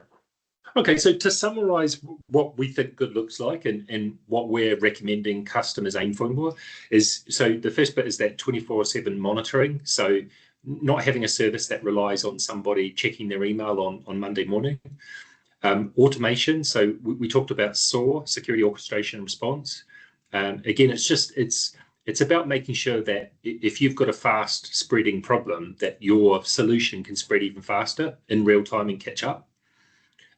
Okay, so to summarize what we think good looks like and what we're recommending customers aim for is, so the first bit is that 24/7 monitoring. So not having a service that relies on somebody checking their email on Monday morning. Automation. So we talked about SOAR, security orchestration and response. Again, it's about making sure that if you've got a fast spreading problem, that your solution can spread even faster in real time and catch up.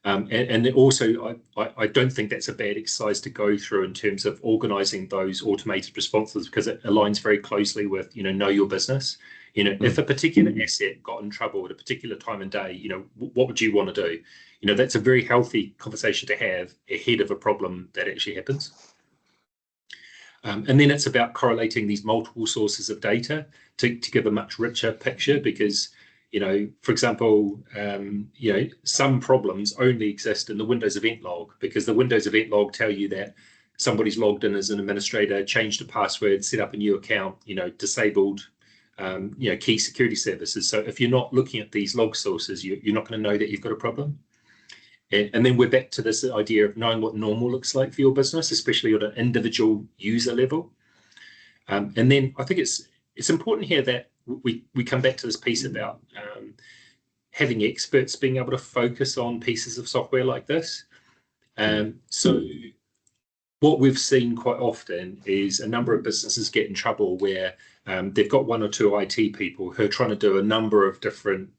And also, I don't think that's a bad exercise to go through in terms of organizing those automated responses, because it aligns very closely with, know your business. If a particular asset got in trouble at a particular time and day, what would you want to do? That's a very healthy conversation to have ahead of a problem that actually happens. And then it's about correlating these multiple sources of data to give a much richer picture, because for example, some problems only exist in the Windows event log, because the Windows event log tell you that somebody's logged in as an administrator, changed a password, set up a new account, disabled, key security services. So if you're not looking at these log sources, you're not going to know that you've got a problem. And then we're back to this idea of knowing what normal looks like for your business, especially at an individual user level. And then I think it's important here that we come back to this piece about having experts being able to focus on pieces of software like this. So what we've seen quite often is a number of businesses get in trouble where they've got one or two IT people who are trying to do a number of different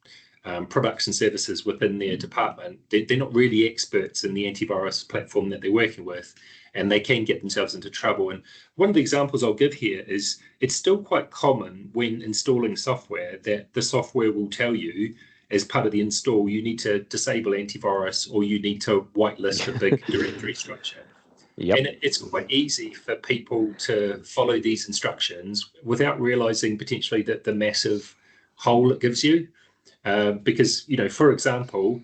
products and services within their department. They're not really experts in the antivirus platform that they're working with, and they can get themselves into trouble. And one of the examples I'll give here is it's still quite common when installing software that the software will tell you as part of the install, you need to disable antivirus or you need to whitelist a big directory structure. Yep. And it's quite easy for people to follow these instructions without realizing potentially that the massive hole it gives you. Because, for example,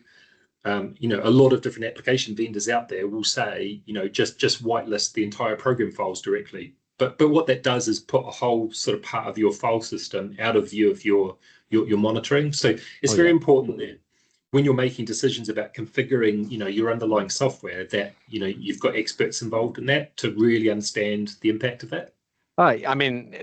a lot of different application vendors out there will say, just whitelist the entire program files directly. But what that does is put a whole sort of part of your file system out of view of your monitoring. So it's very important that when you're making decisions about configuring, your underlying software, that, you've got experts involved in that to really understand the impact of that. I mean,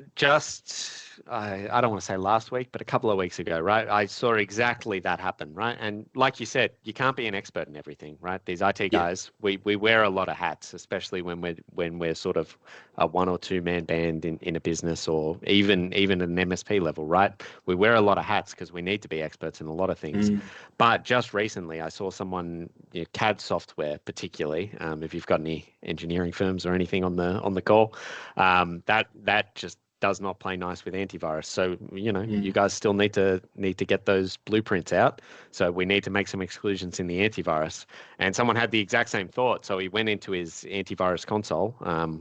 I don't want to say last week, but a couple of weeks ago, right? I saw exactly that happen, right? And like you said, you can't be an expert in everything, right? These IT guys, we wear a lot of hats, especially when we're sort of a one or two man band in a business, or even at an MSP level, right? We wear a lot of hats because we need to be experts in a lot of things. But just recently, I saw someone, CAD software particularly, if you've got any engineering firms or anything on the call, that just does not play nice with antivirus. So, you guys still need to get those blueprints out. So we need to make some exclusions in the antivirus. And someone had the exact same thought. So he went into his antivirus console,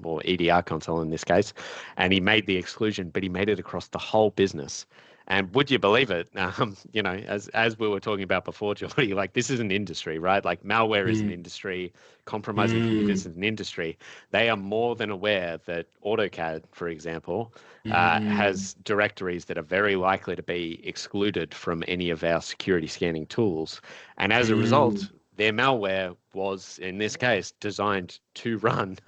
or EDR console in this case, and he made the exclusion, but he made it across the whole business. And would you believe it? As we were talking about before, Geordie, like, this is an industry, right? Like, malware is an industry, compromising computers is an industry. They are more than aware that AutoCAD, for example, has directories that are very likely to be excluded from any of our security scanning tools. And as a result, their malware was, in this case, designed to run,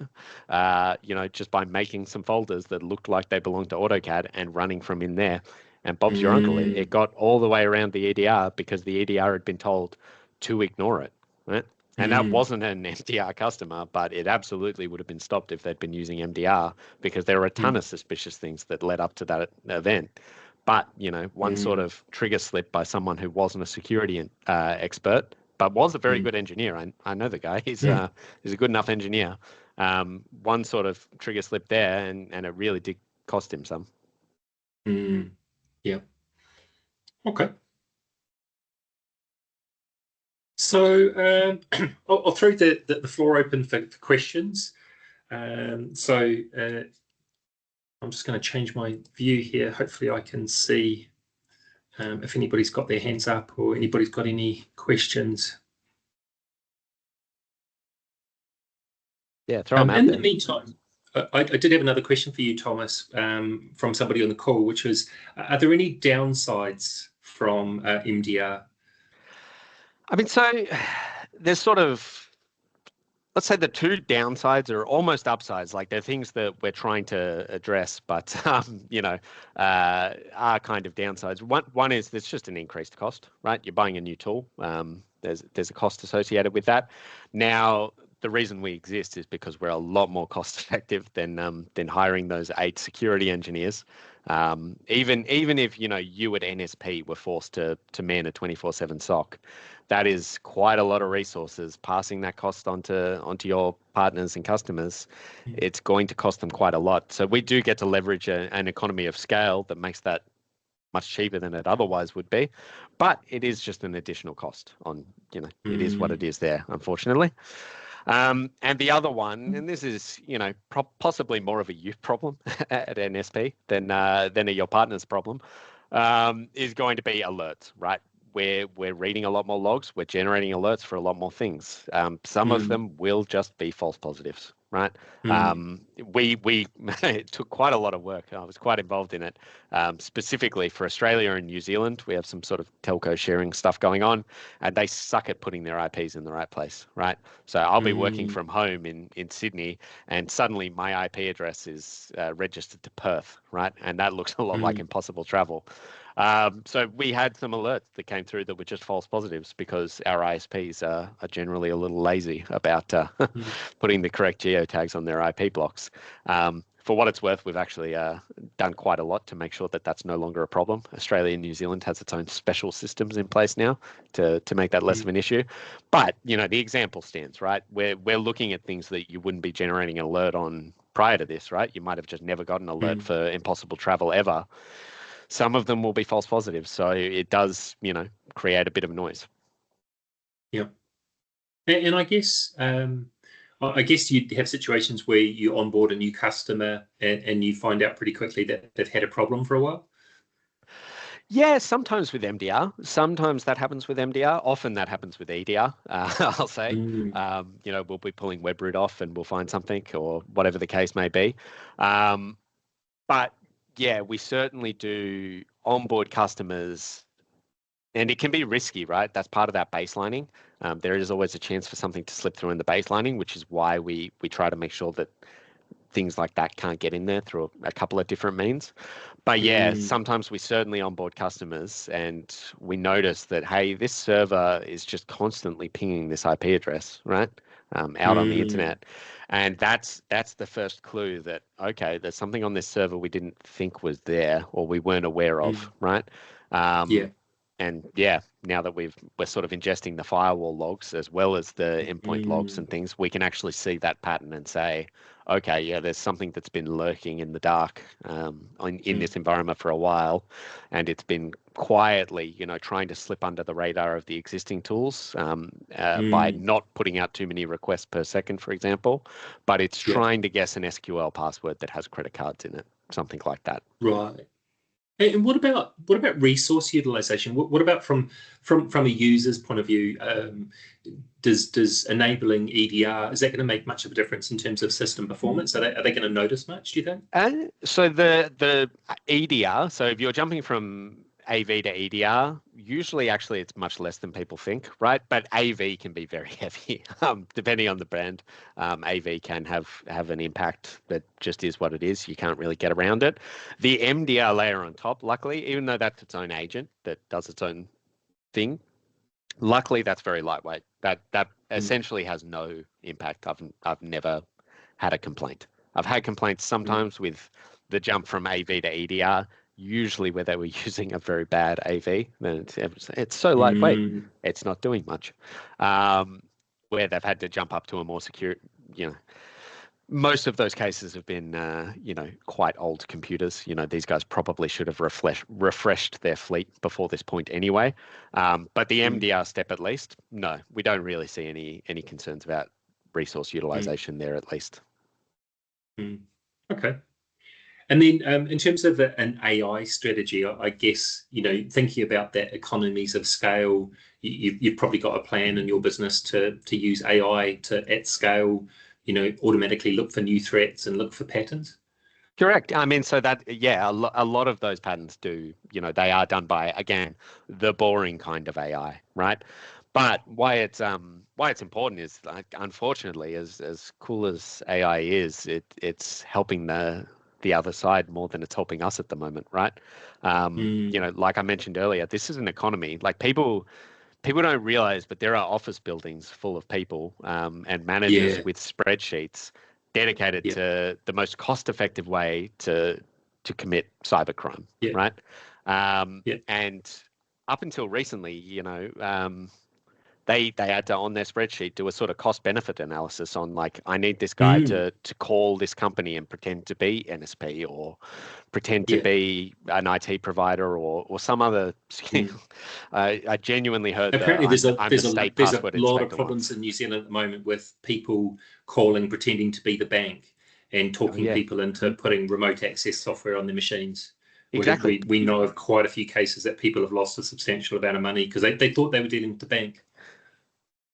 just by making some folders that looked like they belonged to AutoCAD and running from in there. And Bob's your uncle. It got all the way around the EDR because the EDR had been told to ignore it, right? And that wasn't an MDR customer, but it absolutely would have been stopped if they'd been using MDR, because there were a ton of suspicious things that led up to that event. But, one sort of trigger slip by someone who wasn't a security expert, but was a very good engineer. I know the guy. He's a good enough engineer. One sort of trigger slip there, and it really did cost him some. Yeah. Okay. So I'll throw the floor open for questions. I'm just going to change my view here. Hopefully I can see if anybody's got their hands up or anybody's got any questions. Yeah, throw them out in there. the meantime, I did have another question for you, Thomas, from somebody on the call, which was, are there any downsides from MDR? I mean, so there's sort of, let's say the two downsides are almost upsides. Like they're things that we're trying to address, but are kind of downsides. One is there's just an increased cost, right? You're buying a new tool. There's a cost associated with that. Now, the reason we exist is because we're a lot more cost effective than hiring those 8 security engineers. Even if you at NSP were forced to man a 24/7 SOC, that is quite a lot of resources. Passing that cost onto your partners and customers, it's going to cost them quite a lot. So we do get to leverage an economy of scale that makes that much cheaper than it otherwise would be, but it is just an additional cost on, it is what it is there, unfortunately. And the other one, and this is, possibly more of a you problem at NSP than your partner's problem, is going to be alerts, right? We're reading a lot more logs. We're generating alerts for a lot more things. Some of them will just be false positives, right? We it took quite a lot of work. I was quite involved in it, specifically for Australia and New Zealand. We have some sort of telco sharing stuff going on, and they suck at putting their IPs in the right place, right? So I'll be working from home in Sydney, and suddenly my IP address is registered to Perth, right? And that looks a lot like impossible travel. So we had some alerts that came through that were just false positives because our ISPs are generally a little lazy about putting the correct geotags on their IP blocks. For what it's worth, we've actually done quite a lot to make sure that that's no longer a problem. Australia and New Zealand has its own special systems in place now to make that less of an issue. But, the example stands, right? We're looking at things that you wouldn't be generating an alert on prior to this, right? You might have just never got an alert for impossible travel ever. Some of them will be false positives, so it does, create a bit of noise. Yeah, and I guess you have situations where you onboard a new customer and you find out pretty quickly that they've had a problem for a while. Yeah, sometimes with MDR. Sometimes that happens with MDR. Often that happens with EDR, I'll say. We'll be pulling WebRoot off and we'll find something or whatever the case may be. But yeah, we certainly do onboard customers, and it can be risky, right? That's part of that baselining. There is always a chance for something to slip through in the baselining, which is why we try to make sure that things like that can't get in there through a couple of different means. But yeah, sometimes we certainly onboard customers and we notice that, hey, this server is just constantly pinging this IP address, right? Out on the internet. And that's the first clue that, okay, there's something on this server we didn't think was there or we weren't aware of, right? And yeah, now that we're sort of ingesting the firewall logs as well as the endpoint logs and things, we can actually see that pattern and say, okay, yeah, there's something that's been lurking in the dark in this environment for a while, and it's been quietly, trying to slip under the radar of the existing tools by not putting out too many requests per second, for example, but it's trying to guess an SQL password that has credit cards in it, something like that. Right. And what about resource utilization? What about from a user's point of view? Does enabling EDR, is that going to make much of a difference in terms of system performance? Are they going to notice much, do you think? So the EDR, so if you're jumping from AV to EDR, usually actually it's much less than people think, right? But AV can be very heavy, depending on the brand. AV can have an impact that just is what it is. You can't really get around it. The MDR layer on top, luckily, even though that's its own agent that does its own thing, luckily that's very lightweight. That essentially has no impact. I've never had a complaint. I've had complaints sometimes with the jump from AV to EDR, usually where they were using a very bad AV. Then it's so lightweight, it's not doing much. Where they've had to jump up to a more secure, most of those cases have been, quite old computers. These guys probably should have refreshed their fleet before this point anyway. But the MDR step, at least, no, we don't really see any concerns about resource utilization there, at least. Okay. And then in terms of an AI strategy, I guess, thinking about that economies of scale, you've probably got a plan in your business to use AI to, at scale, automatically look for new threats and look for patterns. Correct. I mean, so that, yeah, a lot of those patterns do, they are done by, again, the boring kind of AI, right? But why it's important is, like, unfortunately, as cool as AI is, it's helping the other side more than it's helping us at the moment, right? You know, like I mentioned earlier, this is an economy. Like, people don't realize, but there are office buildings full of people and managers Yeah. with spreadsheets dedicated Yeah. to the most cost-effective way to commit cybercrime, Yeah. right? Yeah. And up until recently, you know, they had to, on their spreadsheet, do a sort of cost benefit analysis on, like, I need this guy to call this company and pretend to be NSP, or pretend to Yeah. be an IT provider, or some other skill. I genuinely heard Apparently, there's I'm the state there's a password lot of inspector problems once. in New Zealand at the moment with people calling, pretending to be the bank, and Oh talking yeah, people into putting remote access software on their machines. exactly. We know of quite a few cases that people have lost a substantial amount of money because they thought they were dealing with the bank.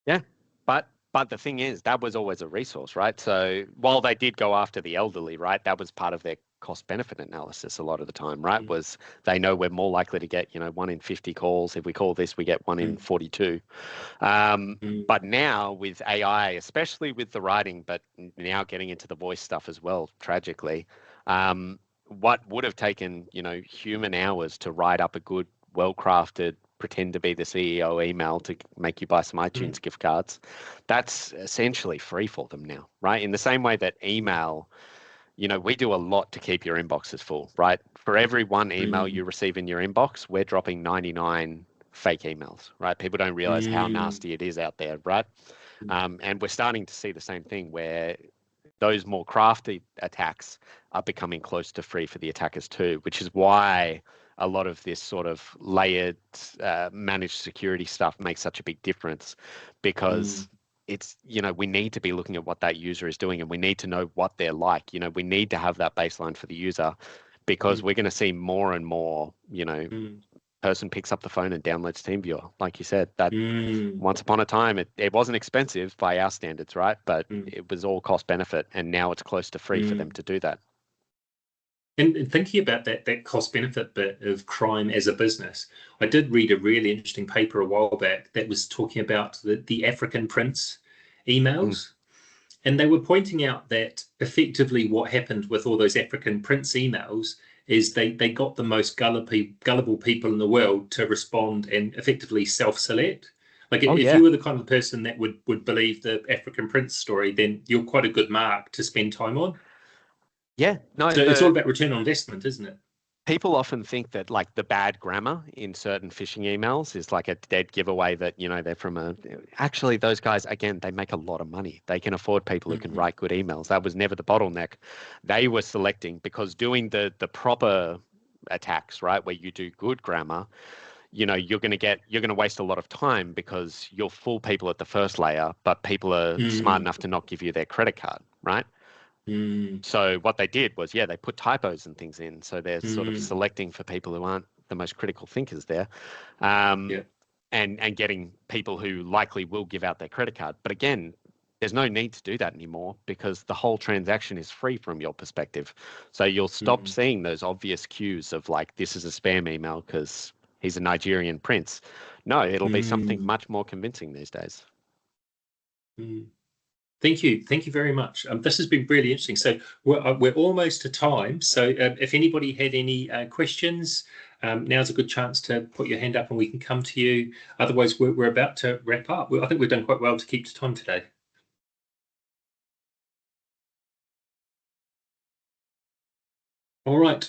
Yeah, but the thing is, that was always a resource, right? So while they did go after the elderly, right, that was part of their cost benefit analysis a lot of the time, right? Was they know we're more likely to get, you know, 1 in 50 calls. If we call this, we get 1 in 42. But now with AI, especially with the writing, but now getting into the voice stuff as well, tragically, what would have taken, you know, human hours to write up a good, well-crafted, pretend to be the CEO email to make you buy some iTunes gift cards, that's essentially free for them now, right? In the same way that email, you know, we do a lot to keep your inboxes full, right? For every one email you receive in your inbox, we're dropping 99 fake emails, right? People don't realize how nasty it is out there, right? And we're starting to see the same thing where those more crafty attacks are becoming close to free for the attackers too, which is why a lot of this sort of layered managed security stuff makes such a big difference, because it's, you know, we need to be looking at what that user is doing, and we need to know what they're like. You know, we need to have that baseline for the user, because we're going to see more and more, you know, person picks up the phone and downloads TeamViewer. Like you said, that once upon a time, it wasn't expensive by our standards, right? But it was all cost benefit, and now it's close to free for them to do that. And thinking about that cost benefit bit of crime as a business, I did read a really interesting paper a while back that was talking about the African prince emails. And they were pointing out that effectively what happened with all those African prince emails is they got the most gullible people in the world to respond and effectively self-select. Like, if you were the kind of person that would believe the African prince story, then you're quite a good mark to spend time on. Yeah, no, So it's all about return on investment, isn't it? people often think that, like, the bad grammar in certain phishing emails is like a dead giveaway that, you know, they're from a, actually those guys, again, they make a lot of money. They can afford people who can write good emails. That was never the bottleneck. They were selecting, because doing the proper attacks, right, where you do good grammar, you know, you're going to waste a lot of time, because you'll fool people at the first layer, but people are smart enough to not give you their credit card, right? So what they did was, they put typos and things in. So they're sort of selecting for people who aren't the most critical thinkers there, and getting people who likely will give out their credit card. But again, there's no need to do that anymore, because the whole transaction is free from your perspective. So you'll stop seeing those obvious cues of, like, this is a spam email because he's a Nigerian prince. No, it'll be something much more convincing these days. Thank you. Thank you very much. This has been really interesting. So we're almost to time. So if anybody had any questions, now's a good chance to put your hand up and we can come to you. Otherwise, we're about to wrap up. I think we've done quite well to keep to time today. All right.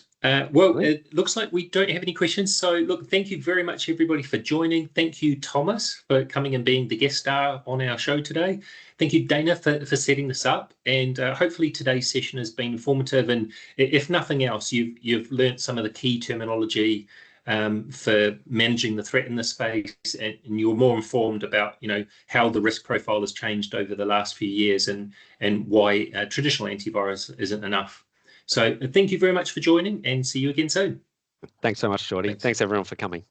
Well, it looks like we don't have any questions. So look, thank you very much, everybody, for joining. Thank you, Thomas, for coming and being the guest star on our show today. Thank you, Dana, for setting this up. And hopefully today's session has been informative. And if nothing else, you've learned some of the key terminology for managing the threat in this space, and you're more informed about, you know, how the risk profile has changed over the last few years, and why traditional antivirus isn't enough. So thank you very much for joining, and see you again soon. Thanks so much, Geordie. Thanks everyone for coming.